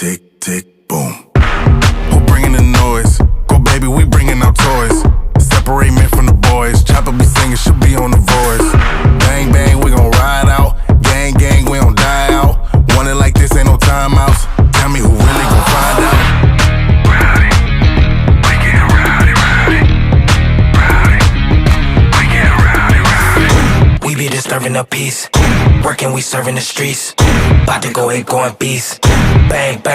tick, tick, boom. Who bringing the noise? Go baby, we bringing our toys. Separate men from the boys. Chopper be singing, she'll be on the voice. Bang, bang, we gon' ride out. Gang, gang, we don't die out. Want it like this, ain't no timeouts. Tell me who really gon' find out. Rowdy, we get rowdy, rowdy. Rowdy, we get rowdy, rowdy. We be disturbing the peace. Working, we serving the streets. About to go ape, going beast. Bang, bang.